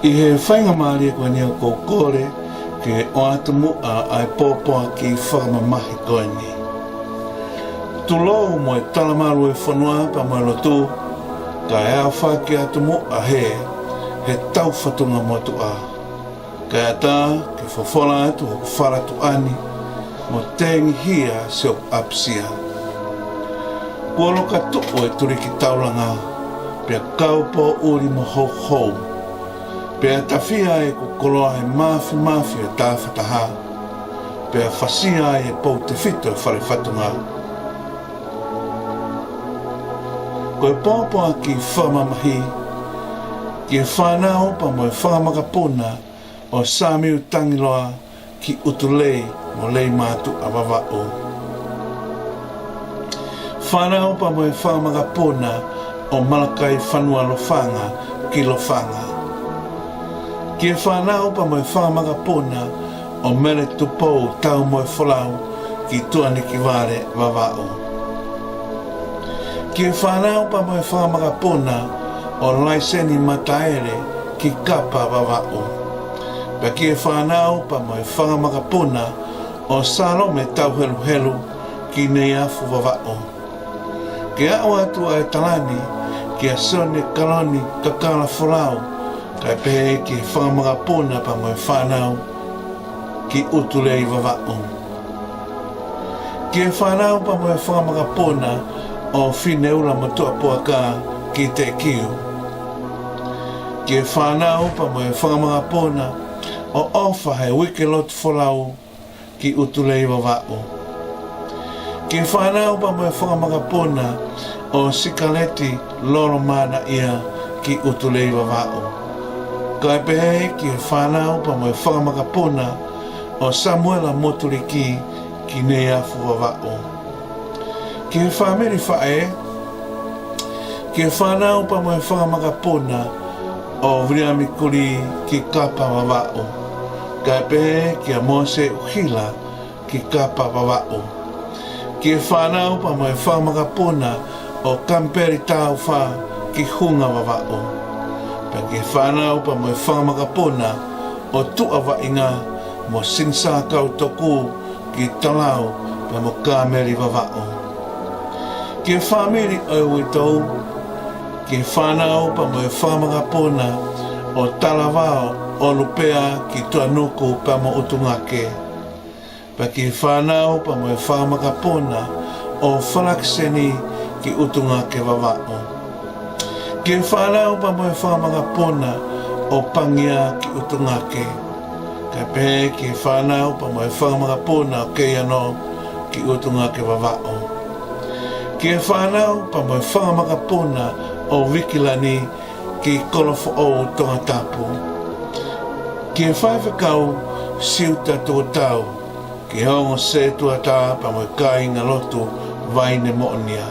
I he whainga maari koe ni o kōkore ke o atumu a ai pōpoa ki whakamamahi koe ni. Tulou mo e talamaru e whanua pa mo e lotu ka e a whaki atumu a he tau whatunga motu a. Ka e tā ke whawhora atu o wharatu ani mo tengi hia se o apsia. Kua loka tupo e turi ki tauranga pia kaupo uri mo hou hou. Pea tawhia e kukoloa he mafi e tāwhataha. Pea whasia e pou te whito e whare whatunga. Koe pōpoa ki whamamahi, ki e whanau pa mo e whamakapuna o Samiu Tangiloa ki Utulei mo lei mātu a wawao. Whanau pa mo e whamakapuna o Malakai Whanua Lofanga ki Lofanga. Ki e whanau pa mo e whamakapuna o Mere Tupou tau mo e wholau ki Tuaniki Ware wawao. Ki e whanau pa mo e whamakapuna o Laiseni Mataere ki Kapa wawao. Pa ki e whanau pa mo e whamakapuna o Salome tau helu helu ki Neiafu wawao. Ki a o atu a e talani ki a Sone Kaloni Kakala Wholau kai pehe ki whakamagapuna pa mo e whanau ki Utulei wawao. Ki e whanau pa mo e whakamagapuna o Whineula Matua Puaka ki Te Kiu. Ki e whanau pa mo e whakamagapuna o Ofa he Wikelot Wholau ki Utulei wawao. Ki e whanau pa mo e whakamagapuna o Sikaleti Loromana ia ki Utulei wawao. Kai pehe ki e whanau pa mo e whakamagapuna o Samuela Moturiki ki Neiafu wawao. Ki e whamiri whae, ki e whanau pa mo e whakamagapuna o Vriamikuri ki Kapa wawao. Kai pehe ki a Mose Uhila ki Kapa wawao. Ki e whanau pa mo e whakamagapuna o Kamperi Tauwha ki Hunga wawao. Pa ki e whanau pa mo e whakamagapuna o Tuawa Inga mo Sinsa Kautoku ki Talau pa mo Kameri wawao. Ki e whamiri o Uitou, ki e whanau pa mo e whakamagapuna o Talavao o Lupea ki Tuanuku pa mo Utungake. Pa ki e whanau pa mo e whakamagapuna o Whalakseni ki Utungake wawao. Ki e whanau pa mo e whakamagapuna o Pangia ki Utungake. Ka pehe ki e whanau pa mo e whakamagapuna o Keiano ki Utungake wawao. Ki e whanau pa mo e whakamagapuna o Wikilani ki Kolofo o Tongatapu. Ki e whaiwhakau siuta tuatau ki hongo se tuata pa mo e kāinga lotu vaine moonia.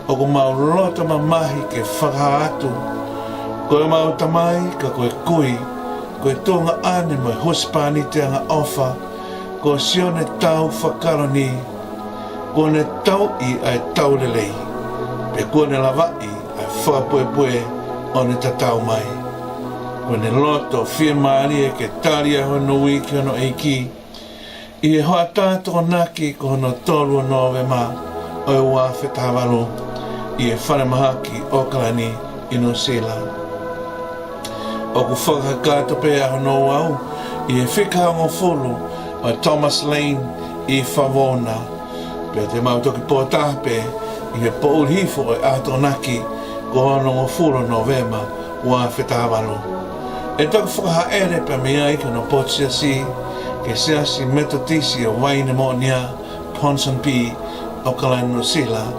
O ko mau lota mamahi ke whakaatu. Ko e mau tamai ka koe kui, ko e tonga ane mo e hospani te anga ofa, ko sione tau whakaroni, ko ne tau i ai tau lelei, pe ko ne lawai ai whakapoepoe o ne tatau mai. Ko ne loto whia maari e ke taria hono wiki hono eiki, i e hoa tātoko naki ko hono tolu o Novema o e wā whetawalo, i e wharamahaki o Kalani i New Zealand. O ku whakakato pēa hono au, i e whikaongo whulu o Thomas Lane i Whawona. Pēa te mautoki pōtāpe i he pōurhifo o e ato naki ko hono o whulu Novema wā whetawalo. E toki whakahaere pa mea i kano Potsiasi ke seasi metotisi o Waine Moonia Ponsonpi o Kalani New Zealand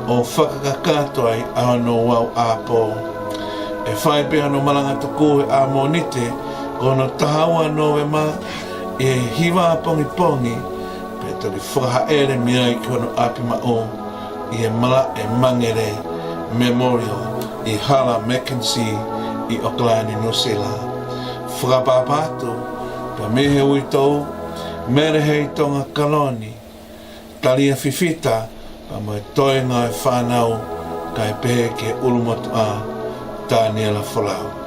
o whakakakato ai a hono wau āpō. E whai pēha no malanga tuku e a monite ko no tahaua Novema e hiwa pongi pongi pe toki whakahaere mea i ki hono apima o i e mala e mangere memorial i Hala Mackenzie i Auckland New Zealand. Whakapapatu pa mehe uitou mere hei tonga kaloni talia fifita pa mo e toenga e whanau kai pehe ke ulumotu a Daniela Folau.